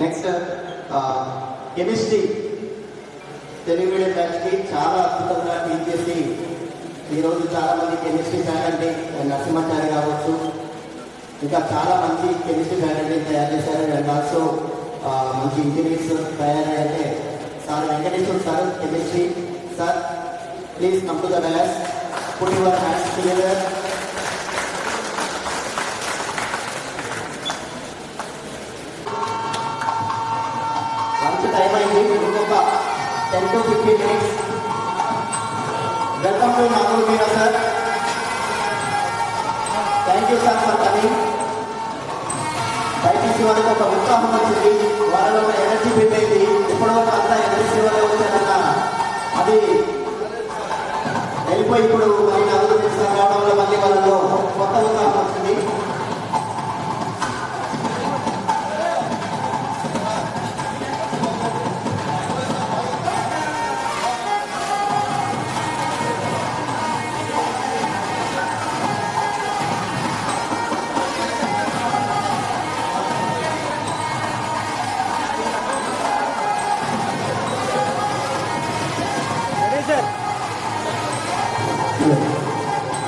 Next chemistry Telugu medium బ్యాచ్కి చాలా అద్భుతంగా teach చేసి ఈరోజు చాలామంది కెమిస్ట్రీ ఫ్యాకల్టీ నరసింహాచారి కావచ్చు, ఇంకా చాలా మంచి కెమిస్ట్రీ ఫ్యాకల్టీ తయారు చేశారు. అండ్ ఆల్సో మంచి ఇంజనీర్స్ తయారయ్యారంటే sir Venkateswara sir chemistry sir, please come to the dais, put your hands together. Lunch time అయింది, ఇంకొక 10 to 15 minutes. Welcome to Nagoor Meera sir. Thank you sir for coming. బయటికి వాళ్ళకి ఒక ఉత్సాహం వచ్చింది, వాళ్ళలో ఒక ఎనర్జీ బిల్డ్ అయింది. ఎప్పుడో అంతా ఎనర్జీ వల్ల వచ్చారన్న అది వెళ్ళిపోయి ఇప్పుడు మళ్ళీ నలుగురు తీసుకుని రావడం వల్ల మళ్ళీ వాళ్ళలో కొత్త ఉత్సాహం వచ్చింది.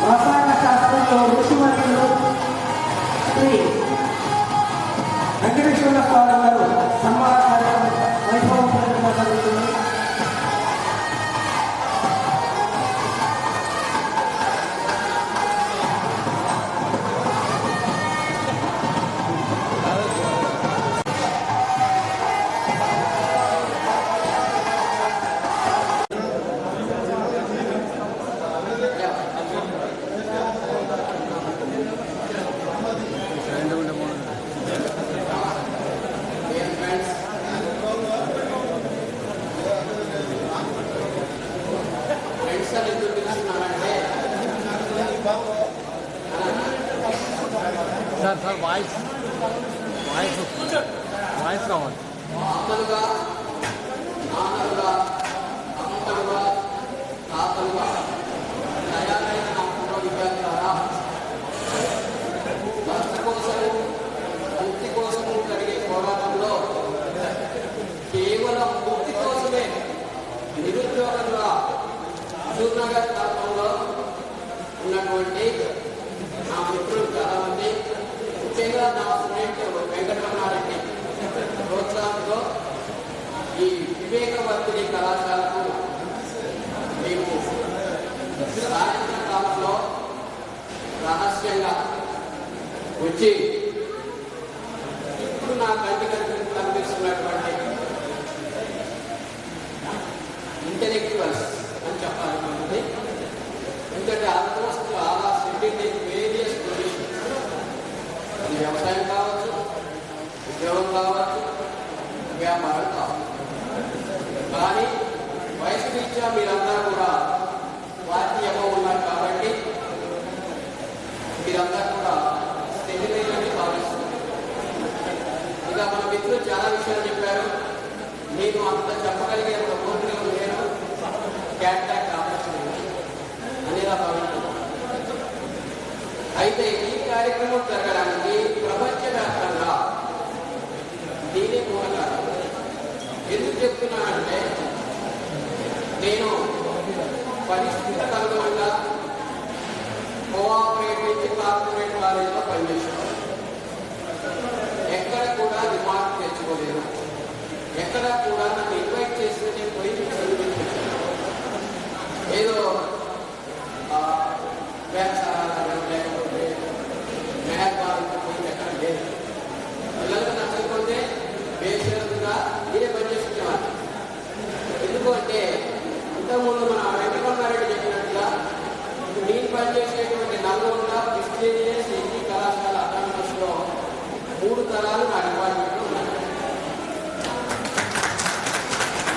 రసాయన శాస్త్రంలో ఋషివర్యులు శ్రీ వెంకటేశ్వర స్వామి గారు సన్మాన కార్యక్రమం వైభవంగా జరుగుతుంది. సార్ వాయిస్ కావాలి. అమ్మలుగా నాన్నలుగా అమ్మలుగా తాతలుగా తయారైన నా పూర్వ విద్యార్థులారా, భర్త కోసము ముక్తి కోసము జరిగే పోరాటంలో కేవలం ముక్తి కోసమే నిరుద్యోగంగా హుజూర్నగర్ ప్రాంతంలో ఉన్నటువంటి నా మిత్రులు చాలామంది, ముఖ్యంగా నా స్టూడెంట్ వెంకటరమణారెడ్డి ప్రోత్సాహంతో ఈ వివేకవర్తిని కళాశాలకు మేము సాయంత్రం కాలంలో రహస్యంగా వచ్చి ఇప్పుడు నా కంటికి కనిపిస్తున్నటువంటి ఇంటెలెక్చువల్స్ అని చెప్పాలనుకుంటుంది. ఎందుకంటే ఆల్మోస్ట్ చాలా సిట్టింగ్ వేరియస్ పొజిషన్స్, అది వ్యవసాయం కావచ్చు, ఉద్యోగం కావచ్చు, వ్యాపారం కావచ్చు. కానీ వయసు రీత్యా మీరందరూ కూడా వాటి ఏమో ఉన్నారు కాబట్టి మీరందరూ కూడా తెలియని భావిస్తున్నారు. ఇక మన మిత్రులు చాలా విషయాలు చెప్పారు, నేను అంత చెప్పగలిగే ఒక కోరిక నేను క్యాట్టాక్ ఆపరేషన్ అనేలా భావిస్తున్నాను. అయితే ఈ కార్యక్రమం జరగడానికి ప్రపంచవ్యాప్తంగా దీని మూలకారణం. ఎందుకు చెప్తున్నానంటే, నేను పరిస్థితులకు అనుగుణంగా కోఆపరేట్ నుంచి కార్పొరేట్ కాలేజీలో పనిచేశాను. ఎక్కడ కూడా రిమార్క్ తెచ్చుకోలేదు, ఎక్కడ కూడా నన్ను ఇన్వైట్ చేసి నేను పోయి చదివించాను. ఏదో లేకపోతే మేఘాలకు పోయి ఎక్కడ లేదు. పిల్లలకు నచ్చకపోతే బేసిక్గా మీరే పనిచేసుకునేవారు. ఎందుకంటే ఇంతకుముందు మన వెంకటరమణారెడ్డి చెప్పినట్టుగా నేను పనిచేసేటువంటి నల్గొండ ప్రెస్టీజియస్ డిగ్రీ కళాశాల అటానమస్లో 3 తరాలు నా డిపార్ట్మెంట్లో ఉన్నాయి.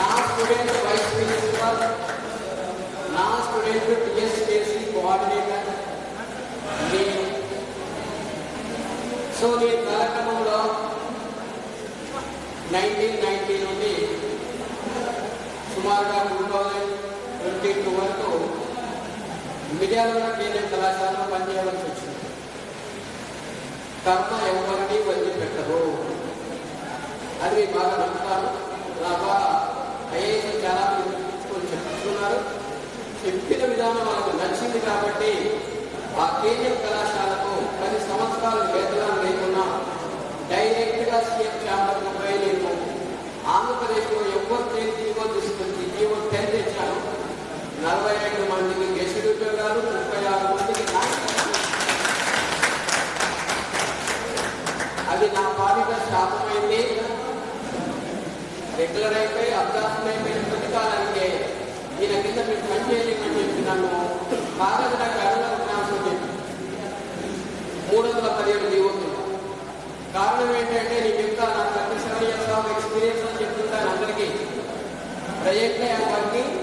నా స్టూడెంట్ వైస్ ప్రిన్సిపల్, నా స్టూడెంట్ టీఎస్కేసీ కోఆర్డినేటర్ నేను. సో నేను కార్యక్రమంలో 1990 నుండి సుమారుగా 2022 వరకు మిర్యాలగూడ కేంద్రీయ కళాశాలలో పనిచేయవలసి వచ్చింది. కర్మ ఎవరిని వదిలిపెట్టరు. అది చదివి బాగా నమ్ముతారు. నా ద్వారా ఐఏఎస్ చాలా చెప్తున్నారు. చెప్పిన విధానం వాళ్ళకు నచ్చింది కాబట్టి ఆ కేంద్రీయ కళాశాలకు 10 సంవత్సరాలు వేతనాలు లేకున్నా డైరెక్ట్గా సీఎం ఛాంబర్కు పోయి నేను ఆంధ్రప్రదేశ్లో ఎవరు జీవో తీసుకొచ్చి జీవో 10 తెచ్చాను. 42 మందికి గెస్టెడ్ ఉద్యోగాలు, 36 మందికి అది నా పాలిట శాతమైంది. రెగ్యులర్ అయిపోయి అభ్యాసం అయిపోయిన ప్రతికాలానికే ఈయన కింద మీరు పనిచేయలేమని చెప్పి నన్ను కాగజన కరోనా విజ్ఞాసం చెప్పి 317 జీవోతుంది. కారణం ఏంటంటే నేను చెప్తా నాకు 37 years ఆఫ్ ఎక్స్పీరియన్స్ అని చెప్తుంటాను అందరికీ. Present I'm working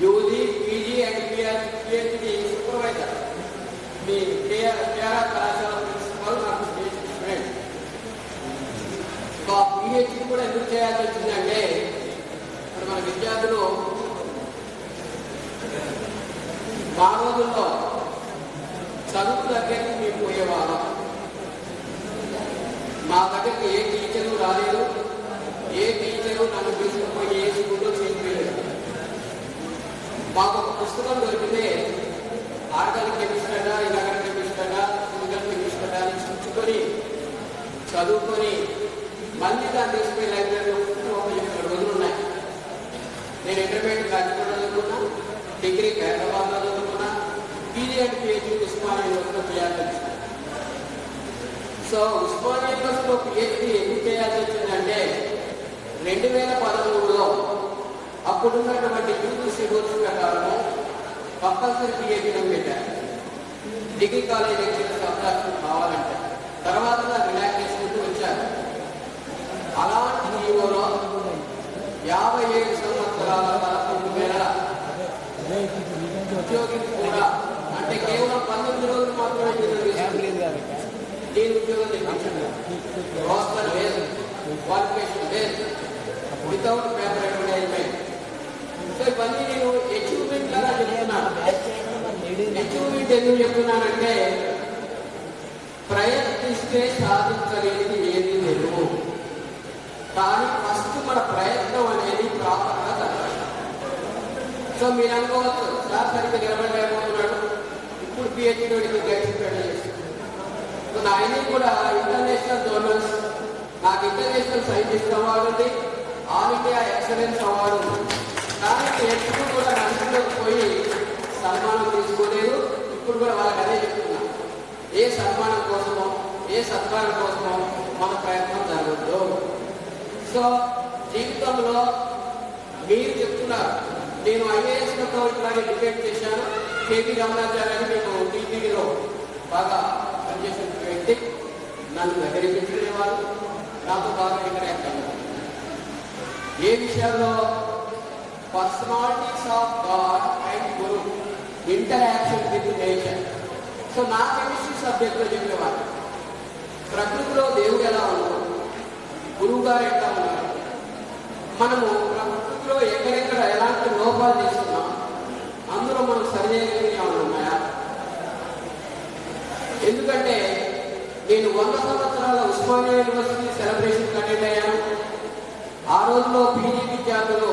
UG, PG and PhD supervisor. మీ కేఆర్ కళాశాల ప్రిన్సిపల్ నాకు స్టూడెంట్. పిహెచ్డి కూడా ఎందుకు చేయాల్సి వచ్చిందంటే ఇప్పుడు మన విద్యార్థులు మా రోజుల్లో చదువు దగ్గరికి మేము పోయేవాళ్ళం. మా దగ్గరికి ఏ టీచరు రాలేదు, ఏ టీచరు నన్ను తీసుకుపోయి ఏ స్కూల్లో చేసిపోయలేదు. మాకు ఒక పుస్తకం దొరికితే ఆర్గానిక్ కెమిస్ట్రీ అడా, ఇనార్గానిక్ కెమిస్ట్రీ అడా, ఫిజికల్ కెమిస్ట్రీ అడా అని చూసుకొని చదువుకొని మళ్ళీ దాన్ని తీసుకుని లైబ్రరీలో ఒక 7 రోజులు ఉన్నాయి. నేను ఇంటర్మీడియట్ రాజకోట చదువుకున్నా, డిగ్రీ హైదరాబాద్లో చదువుకున్నా, పీజీ అండ్ పిహెచ్డి ఉస్మానియా యూనివర్సిటీలో చేయాల్సి వచ్చింది. సో ఉస్మానియా యూనివర్సిటీలో పిహెచ్డి ఎందుకు చేయాల్సి వచ్చిందంటే 2013లో అప్పుడున్నటువంటి యూజీసీ రూల్స్ ప్రకారము కంపల్సరీ పిహెచ్డీ పెట్టారు. డిగ్రీ కాలేజ్ లెక్చరర్స్ అవకాశం కావాలంటే తర్వాత రిలాక్సేషన్ వచ్చారు. అలాంటి జీవోలో 57 సంవత్సరాల 11 వేల ఉద్యోగికి కూడా అంటే కేవలం 19 రోజులు మాత్రమే దీని ఉద్యోగం తెప్పించారు. రోస్టర్ లేదు, క్వాలిఫికేషన్ లేదు, వితౌట్ పేపర్ అడ్వర్టైజ్మెంట్. సో ఇవన్నీ నేను అచీవ్మెంట్ లాగా చెప్తున్నాను. అచీవ్మెంట్ ఎందుకు చెప్తున్నానంటే ప్రయత్నిస్తే సాధించలేనిది ఏది లేదు. కానీ ఫస్ట్ మన ప్రయత్నం అనేది ప్రాపర్గా జరగాలి. సో మీరు అనుకోవచ్చు సార్ సరిగ్గా నిలబడలేకపోతున్నాడు, ఇప్పుడు పిహెచ్డీకి గైడ్ చేస్తున్నాడు. సో నా అన్ని కూడా ఇంటర్నేషనల్ జర్నల్స్, నాకు ఇంటర్నేషనల్ సైంటిస్ట్ అవార్డు ఉంది, ఆల్ ఇండియా ఎక్సలెన్స్ అవార్డు ఉంది. కానీ ఎప్పుడు కూడా నలుగురిలోకి పోయి సన్మానం తీసుకోలేదు. ఇప్పుడు కూడా వాళ్ళకి అదే చెప్తున్నా, ఏ సన్మానం కోసమో ఏ సత్కారం కోసమో మన ప్రయత్నం జరగదు. సో జీవితంలో మీరు చెప్తున్నారు, నేను ఐఏఎస్ ఇలాగే డిబేట్ చేశాను. కేపీ రమణాచార్య మేము టీవీలో బాగా పనిచేసిన వ్యక్తి, నన్ను దగ్గరించేవారు, నాతో బాగా ఇంటరాక్ట్ అయ్యారు. ఏ విషయాల్లో personalities of God and Guru, interaction with nature. So నా కెమిస్ట్రీ సబ్జెక్ట్లో చెప్పేవారు ప్రకృతిలో దేవుడు ఎలా ఉన్నాడు, గురువు గారు ఎట్లా ఉన్నారు, మనము ప్రకృతిలో ఎక్కడెక్కడ ఎలాంటి లోపాలు చేస్తున్నాం, అందులో మనం సరిచేయగలిగిన ఏమైనా ఉన్నాయా? ఎందుకంటే నేను 100 సంవత్సరాల ఉస్మానియా యూనివర్సిటీ సెలబ్రేషన్ అటెండ్ అయ్యాను. ఆ రోజుల్లో పీజీ విద్యార్థులు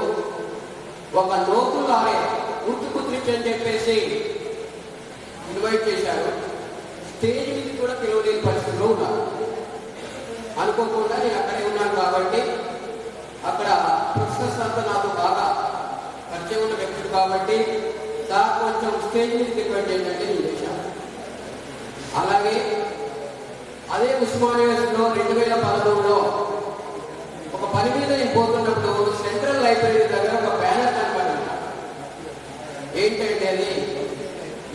ఒక నోబుల్ లారెట్ గుర్తుకుత్రిచ్ అని చెప్పేసి ఇన్వైట్ చేశారు. స్టేజ్ మీద కూడా పిలవలేని పరిస్థితిలో ఉన్నారు. అనుకోకుండా నేను అక్కడే ఉన్నాను కాబట్టి అక్కడ ప్రొఫెసర్స్ అంతా నాకు బాగా పరిచయం ఉన్న వ్యక్తులు కాబట్టి సార్ కొంచెం స్టేజ్ మీద ఇన్వైట్ చేయండి నేను చేశాను. అలాగే అదే ఉస్మానియా యూనివర్సిటీలో 2013లో ఒక పని మీద నేను పోతున్నప్పుడు సెంట్రల్ లైబ్రరీ దగ్గర ఒక బ్యానర్ కనపడింది. ఏంటంటే అది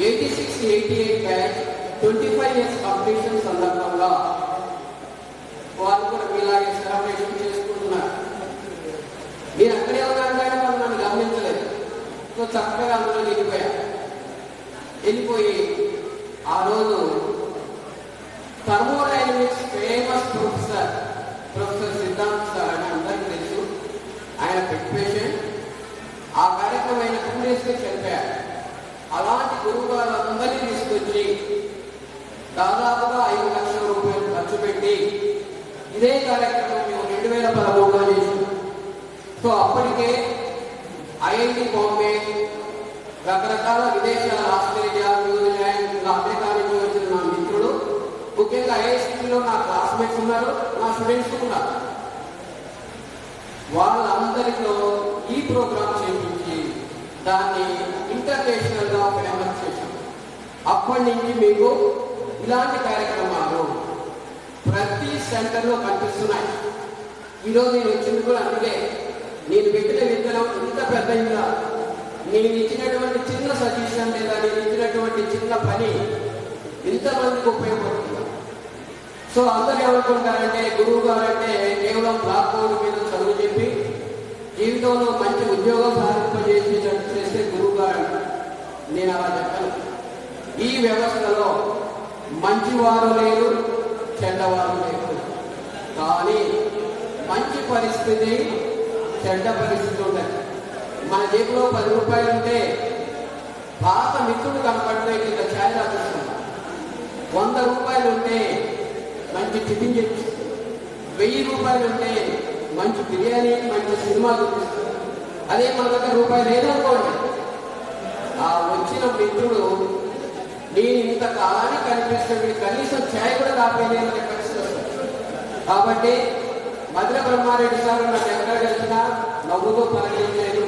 86-88 బ్యాచ్ 25 years కంప్లీషన్ సందర్భంగా వాళ్ళు కూడా ఇలాగే సెలబ్రేషన్ చేసుకుంటున్నారు. నేను అక్కడే ఉన్నాను కానీ వాళ్ళు నన్ను గమనించలేదు. సో చక్కగా అందులో వెళ్ళిపోయి ఆ రోజు thermodynamics famous professor Siddhant sir అని అందరికీ తెలుసు. ఆయన పెట్ పేషెంట్. ఆ కార్యక్రమం ఆయన 2 days చనిపోయారు. అలాంటి గురువు గారు అందరినీ తీసుకొచ్చి దాదాపుగా 5 లక్షల రూపాయలు ఖర్చు పెట్టి ఇదే కార్యక్రమం మేము 2013లో చేసింది. సో అప్పటికే ఐఐటి బాంబే, రకరకాల విదేశాల ఆస్ట్రేలియా, న్యూజిలాండ్, ఇంకా అమెరికా నుంచి వచ్చిన నా మిత్రులు, ముఖ్యంగా ఐఐటిలో నా క్లాస్మేట్స్ ఉన్నారు, నా స్టూడెంట్స్ ఉన్నారు. వాళ్ళందరితో ఈ ప్రోగ్రామ్ చేయించి దాన్ని ఇంటర్నేషనల్గా ఫేమస్ చేశాం. అప్పటి నుంచి మీకు ఇలాంటి కార్యక్రమాలు ప్రతి సెంటర్లో కనిపిస్తున్నాయి. ఈరోజు నేను వచ్చింది కూడా అందుకే. నేను పెట్టిన విత్తనం ఇంత పెద్దగా, నేను ఇచ్చినటువంటి చిన్న సజెషన్ లేదా నేను ఇచ్చినటువంటి చిన్న పని ఇంతమందికి ఉపయోగపడుతుంది. సో అందరూ ఏమనుకుంటారంటే గురువు గారు అంటే కేవలం బ్లాక్ బోర్డు మీద చదువు చెప్పి జీవితంలో మంచి ఉద్యోగం సాధింపజేసి చేసే గురువు గారు. నేను అలా చెప్పాను. ఈ వ్యవస్థలో మంచివారు లేరు, చెడ్డవారు లేరు. కానీ మంచి పరిస్థితి, చెడ్డ పరిస్థితి ఉండదు. మన జేబులో 10 రూపాయలు ఉంటే పాత మిత్రుడు కనపడితే కింద ఛాయ్ రాసిస్తాం. 100 రూపాయలు ఉంటే మంచి టిఫిన్ చేపిస్తాం. 1000 రూపాయలు ఉంటే మంచి బిర్యానీ, మంచి సినిమా చూపిస్తాం. అదే మన దగ్గర రూపాయలు లేదనుకోండి, ఆ వచ్చిన మిత్రుడు నేను ఇంత కాలానికి కనిపిస్తుంది, కనీసం ఛాయ్ కూడా కాపేయలేని పరిస్థితి వస్తుంది. కాబట్టి మధుర బ్రహ్మారెడ్డి సార్ నాకు ఎక్కడ కలిసినా నవ్వుతో పలకరించారు.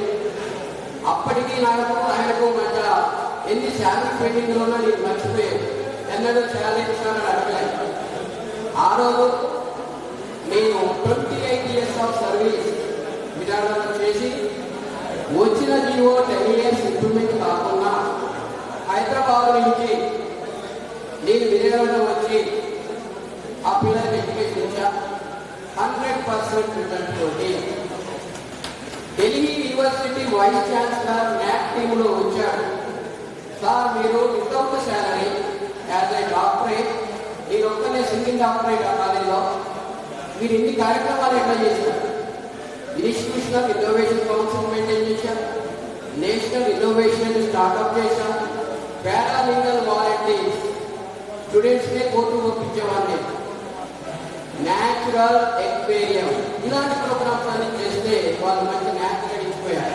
అప్పటికీ ఆయనకు మధ్య ఎన్ని శాలరీ పెండింగ్లో నేను మర్చిపోయాను. ఎన్నడూ శాలరీ సార్ అడగలేదు. ఆ రోజు నేను 28 years ఆఫ్ సర్వీస్ విధానంలో చేసి వచ్చిన జీవో 10 years ఇంప్రూవ్మెంట్ కాకుండా హైదరాబాద్ నుంచి నేను విజయవాడ వచ్చి ఆ పిల్లలకి ఎడ్యుకేషన్ ఇచ్చా. 100% రిటర్న్ తోటి ఢిల్లీ యూనివర్సిటీ వైస్ ఛాన్సలర్ నాక్ టీంలో వచ్చాడు. సార్ మీరు without salary as a doctorate, నేను ఒక్కనే సింగిల్ డాక్టరేట్ ఆ కాలేజీలో మీరు ఇన్ని కార్యక్రమాలు ఎట్లా చేశారు? ఇన్స్టిట్యూషనల్ ఇన్నోవేషన్ కౌన్సిల్ మెయింటైన్ చేశారు, నేషనల్ ఇన్నోవేషన్ స్టార్ట్అప్ చేశాం, పారాలీగల్ వాలంటీర్స్ స్టూడెంట్స్నే కోర్టు పంపించేవాడిని, న్యాచురల్ ఎక్వేరియం, ఇలాంటి ప్రోగ్రామ్స్ అన్ని చేస్తే వాళ్ళు మంచి న్యాచురల్ ఇచ్చిపోయారు.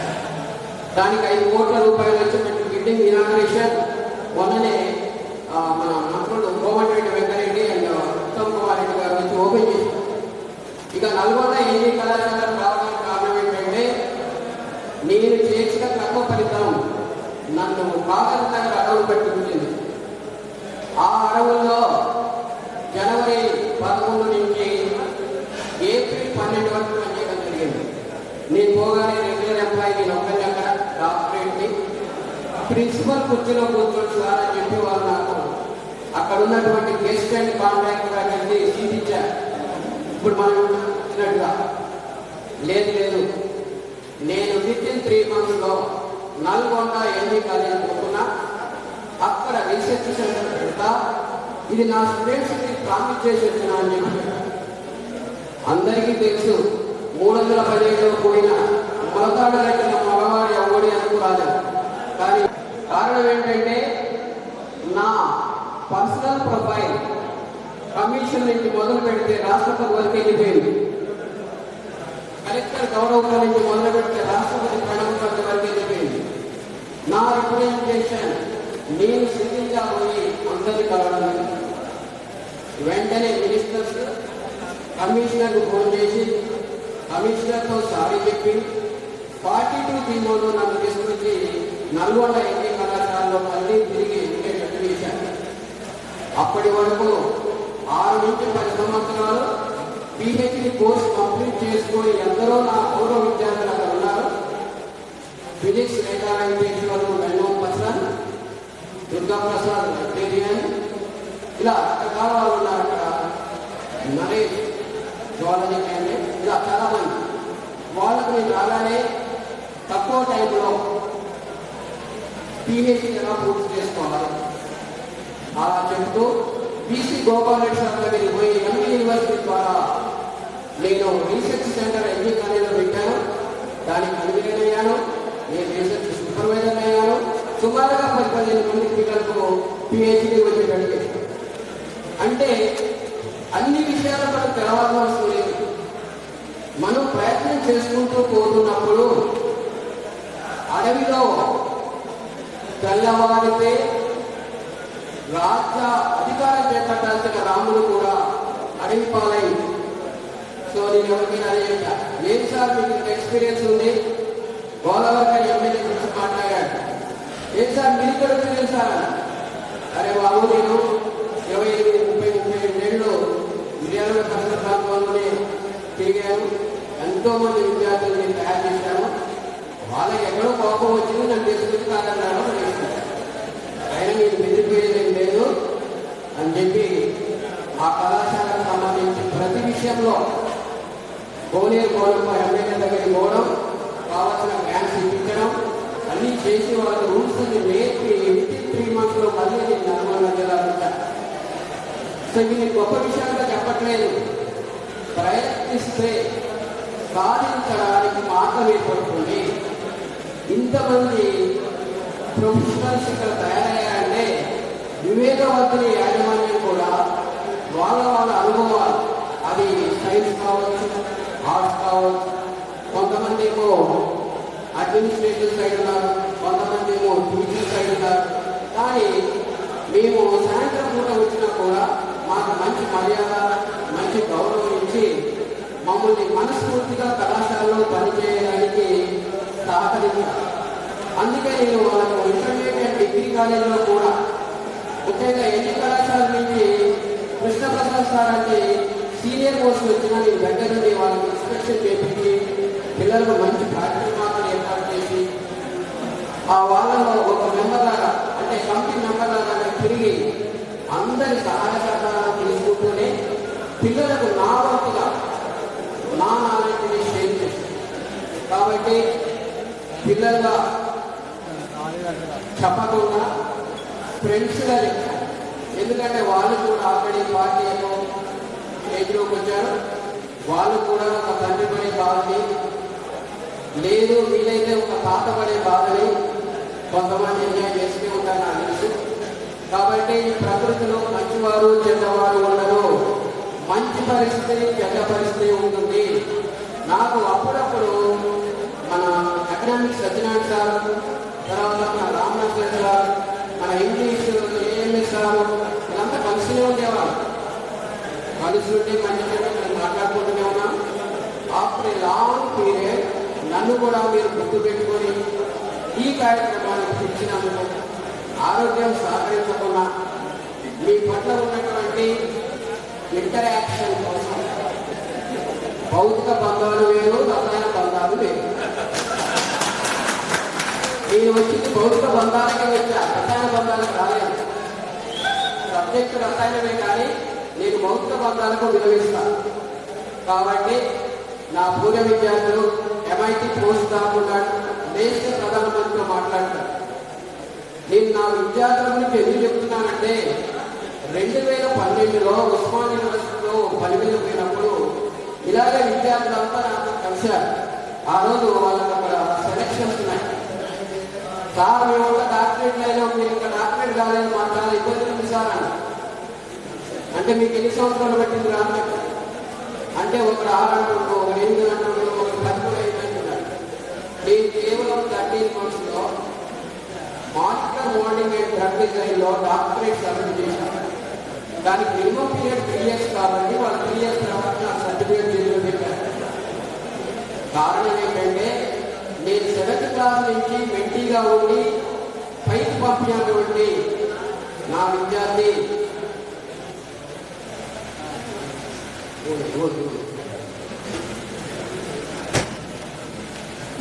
దానికి 5 కోట్ల రూపాయలు వచ్చినట్టు బిల్డింగ్ ఇనాగ్రేషన్ మొన్ననే మన మంత్రులు కోమటిరెడ్డి వెంకరెడ్డి అండ్ ఉత్తమ్ కుమార్ రెడ్డి గారు వచ్చి ఓపెన్ చేశారు. ఇక నల్గొండ ఏజీ కళాశాల రావడానికి కారణం ఏంటంటే నేను చేసిన తక్కువ ఫలితం నన్ను బాగా అడవులు పట్టుకుంటుంది. ఆ అడవుల్లో జనవరి 11 నుంచి ఏప్రిల్ 12 వరకు పనిచేయడం జరిగింది. నేను పోగానే రెగ్యులర్ ఎంప్లాయీ, నేను ఒక్కరిని అక్కడ డాక్టరేట్ని ప్రిన్సిపల్ కుర్చీలో కూర్చోండి సార్ అని చెప్పి వాళ్ళు నాకు అక్కడ ఉన్నటువంటి గెస్ట్ అండ్ కాంట్రాక్టర్ అనేది సీట్ ఇచ్చారు. ఇప్పుడు మనం ఇచ్చినట్టుగా లేదు, నేను వితిన్ 3 months నల్గొండ ఎన్ని కాలేజీ పోతున్నా అక్కడ రీసెర్చ్ సెంటర్ పెడతా, ఇది నా స్టూడెంట్స్కి ప్రామిస్ చేసి వచ్చినా అని చెప్పి. అందరికీ తెలుసు 315లో పోయిన మొలతాడు కట్టిన మగవాడు ఎవడి అనుకురాదు. కానీ కారణం ఏంటంటే నా పర్సనల్ ప్రొఫైల్ కమిషన్ నుంచి మొదలు పెడితే రాష్ట్రపతి వరకు వెళ్ళిపోయింది, కలెక్టర్ గౌరవం నుంచి మొదలు పెడితే రాష్ట్రపతి ప్రణబ్ ముఖర్జీ వరకు వెళ్ళిపోయింది. నా రిప్రజెంటేషన్ నేను సింగిల్గా పోయి అందరినీ కలవడం, వెంటనే మినిస్టర్స్ కమిషనర్కు ఫోన్ చేసి కమిషనర్తో సారీ చెప్పి 42 జీవోలు నన్ను తీసుకొచ్చి నల్గొండ ఎన్ని కళాశాలలో మళ్ళీ తిరిగి ఎడ్యుకేషన్ చేశాను. అప్పటి వరకు 6 నుంచి 10 సంవత్సరాలు PhD కోర్స్ కంప్లీట్ చేసుకొని ఎందరో నా పూర్వ విద్యార్థులు అక్కడ ఉన్నారు. ఫిజిక్స్ రేఖా వెంకటేశ్వరు వెన్నోపర్సన్, దుర్గాప్రసాద్ లైబ్రేరియన్, ఇలా రకరకాల వాళ్ళు ఉన్నారు అక్కడ. నరేష్ జువాలజీ క్యాండిడేట్, ఇలా చాలామంది. వాళ్ళకు నేను రాగానే తక్కువ టైంలో PhD ఎలా పూర్తి చేసుకోవాలి అలా చెప్తూ బీసీ గోపాల్ రెడ్డి సార్ దగ్గరికి పోయి ఎంఈ యూనివర్సిటీ ద్వారా నేను రీసెర్చ్ సెంటర్ ఎంజీ కాలేజీలో పెట్టాను. దానికి కన్వీనర్ అయ్యాను, నేను రీసెర్చ్ సూపర్వైజర్ అయ్యాను. సుమారుగా 10-15 మంది పిల్లలకు PhD వచ్చేటట్టు. అంటే అన్ని విషయాలు మనకు తెలవాల్సిన అవసరం లేదు. చేసుకుంటూ పోతున్నప్పుడు అడవిలో తెల్లవారితే రాజ్య అధికారం చేపట్టాల్సిన రాముడు కూడా అడవి పాలై. సో నేను ఎవరికైనా అడిగా, ఏం సార్ మీకు ఎక్స్పీరియన్స్ ఉంది? గోదావరి ఎమ్మెల్యే గురించి మాట్లాడాడు. ఏం సార్ మీరు కూడా ఎక్స్పీరియన్స్ సార్? అరే బాబు, నేను 25-30 ఏళ్ళు విజయనగర పరిసర ప్రాంతంలోనే తిరిగాను. ఎంతో మంది విద్యార్థులను తయారు చేశాను. వాళ్ళకి ఎక్కడో కోపం వచ్చింది, నన్ను తీసుకొచ్చి కాదన్నాను. అయినా మీరు బెదిరిపోయేదేం లేదు అని చెప్పి ఆ కళాశాలకు సంబంధించి ప్రతి విషయంలో కోనేరు పోవడం, ఎమ్మెల్యే దగ్గరికి పోవడం, కావాల్సిన గ్రాంట్స్ ఇప్పించడం అన్నీ చేసి వాళ్ళ రూల్స్ నేర్పి 3 months మళ్ళీ నేను నల్గొండ జిల్లాలో వచ్చాను. సో ఇది గొప్ప విషయంగా చెప్పట్లేదు. ప్రయత్నిస్తే సాధించడానికి మార్గం ఏర్పడుతుంది. ఇంతమంది ప్రొఫెషనల్స్ ఇక్కడ తయారయ్యారంటే వివేకవంతుని యాజమాన్యం కూడా వాళ్ళ అనుభవాలు, అది సైన్స్ కావచ్చు, ఆర్ట్స్ కావచ్చు, కొంతమంది ఏమో అడ్మినిస్ట్రేటివ్ సైడ్ ఉన్నారు, కొంతమంది ఏమో టీచింగ్ సైడ్ ఉన్నారు. కానీ మేము సాయంత్రం పూట వచ్చినా కూడా మాకు మంచి మర్యాద, మంచి గౌరవం ఇచ్చి మమ్మల్ని మనస్ఫూర్తిగా కళాశాలలో పనిచేయడానికి సహకరించారు. అందుకే నేను వాళ్ళకు ఇంటర్మీడియట్ డిగ్రీ కాలేజీలో కూడా ముఖ్యంగా ఎన్ని కళాశాల నుంచి కృష్ణప్రసాద్ సార్ అంటే సీనియర్ పోస్ట్ వచ్చినా నేను దగ్గర నుండి వాళ్ళకి ఇన్స్పెక్షన్ చేపించి పిల్లలకు మంచి కార్యక్రమాలను ఏర్పాటు చేసి ఆ వాళ్ళలో ఒక మెంబర్ లాగా, అంటే కమిటీ మెంబర్ లాగా తిరిగి అందరి సహాయ సహకారాలు తీసుకుంటూనే పిల్లలకు నా వంతుగా నా నాలెడ్జ్ని షేర్ చేశాను. కాబట్టి పిల్లలుగా చెప్పకుండా ఫ్రెండ్స్గా చెప్పాను. ఎందుకంటే వాళ్ళు కూడా ఆల్రెడీ పార్టీ ఏజ్లోకి వచ్చారు. వాళ్ళు కూడా ఒక తండ్రి పడే బాధని, లేదు వీలైతే ఒక తాత పడే బాధని కొంతమంది ఎంజాయ్ చేస్తూ ఉంటారు నాకు తెలుసు. కాబట్టి ప్రకృతిలో మంచివారు చెడ్డవారు ఉండరు. మంచి పరిస్థితి, చెడ్డ పరిస్థితి ఉంటుంది. నాకు అప్పుడప్పుడు మన ఎకనామిక్స్ సత్యనారాయణ సార్, తర్వాత మన రామనాథ్ సార్, మన ఇంగ్లీష్ ఏఎంఎస్ సార్, వీళ్ళంతా కలిసినే ఉండేవాళ్ళు. కలిసి ఉంటే మంచిగా మాట్లాడుకుంటూనే ఉన్నాం. ఆఫ్టర్ ఏ లాంగ్ పీరియడ్ నన్ను కూడా మీరు గుర్తు పెట్టుకొని ఈ కార్యక్రమానికి పిలిచినందుకు, ఆరోగ్యం సహకరించకుండా మీ పట్ల ఉన్నటువంటి ఇంటరాక్షన్ కోసం భౌతిక బంధాలు వేరు, రసాయన బంధాలు వేరు. నేను వచ్చింది భౌతిక బంధాలకే వచ్చా, రసాయన బంధాలకు రాలేదు. సబ్జెక్టు రసాయనమే కానీ నేను భౌతిక బంధాలకు విలువిస్తాను. కాబట్టి నా పూర్వ విద్యార్థులు MIT పోస్ట్ కాకుండా దేశ ప్రధానమంత్రితో మాట్లాడతారు. నేను నా విద్యార్థుల గురించి ఎందుకు చెప్తున్నానంటే 2012లో ఉస్మాన్ యూనివర్సిటీలో పని మీద పోయినప్పుడు ఇలాగే విద్యార్థులంతా నాతో కలిశారు. ఆ రోజు వాళ్ళకి అక్కడ సెలక్షన్స్ ఉన్నాయి. సార్ మేము ఒక డాక్టరేట్ లేదు, మీరు ఇంకా డాక్టరేట్ కాలేదు, మాకు చాలా ఇబ్బందులు ఉంది సార్ అని. అంటే మీకు ఎన్ని సంవత్సరాలు పట్టింది రాను అంటే ఒకరు 6 అంటున్నారు, ఒకరు 8 అంటున్నారు, ఒకరు 10 అంటున్నారు. నేను కేవలం 13 monthsలో మాస్టర్ మోడలింగ్ అండ్ డ్రగ్ డిజైన్లో డాక్టరేట్ సబ్మిట్ చేశాను. దానికి మినిమం పీరియడ్ 3 years కాబట్టి వాళ్ళు 3 years తర్వాత నా సర్టిఫికేట్ చేతిలో పెట్టారు. కారణం ఏంటంటే నేను 7th క్లాస్ నుంచి మెంటీగా ఉండి పైకి పంపినటువంటి నా విద్యార్థి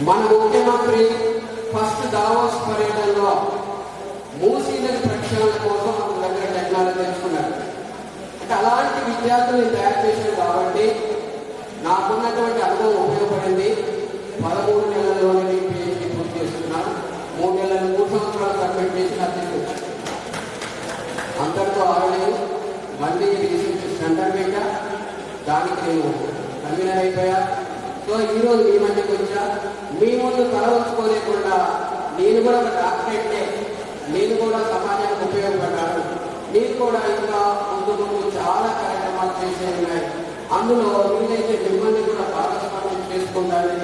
మన ముఖ్యమంత్రి ఫస్ట్ దావోస్ పర్యటనలో మూసీ నది ప్రక్షాళన కోసం మన దగ్గర టెక్నాలజీ తెలుసుకున్నారు. అంటే అలాంటి విద్యార్థులు తయారు చేశారు కాబట్టి నాకున్నటువంటి అనుభవం ఉపయోగపడింది. 13 నెలల్లోనే PhD పూర్తి చేస్తున్నాను. 3 నెలలు 3 సంవత్సరాలు సబ్మిట్ చేసిన అంతటితో ఆగలేదు. మళ్ళీ రీసెర్చ్ సెంటర్ పెట్టా, దానికి నేను కన్వీనర్ అయిపోయా. సో ఈరోజు మీ మధ్యకి వచ్చా. మీ ముందు తల ఉంచుకోలేకుండా నేను కూడా ఒక డాక్టరేట్నే, నేను కూడా సమాజానికి ఉపయోగపడ్డాను. నేను కూడా ఇంకా ముందు చాలా కార్యక్రమాలు చేసే ఉన్నాయి. అందులో వీలైతే మిమ్మల్ని కూడా భాగస్వామ్యం చేసుకుంటానని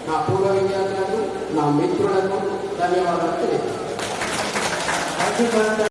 నా పూర్వ విద్యార్థులకు, నా మిత్రులకు ధన్యవాదాలు తెలియజేస్తాను. Thank you sir.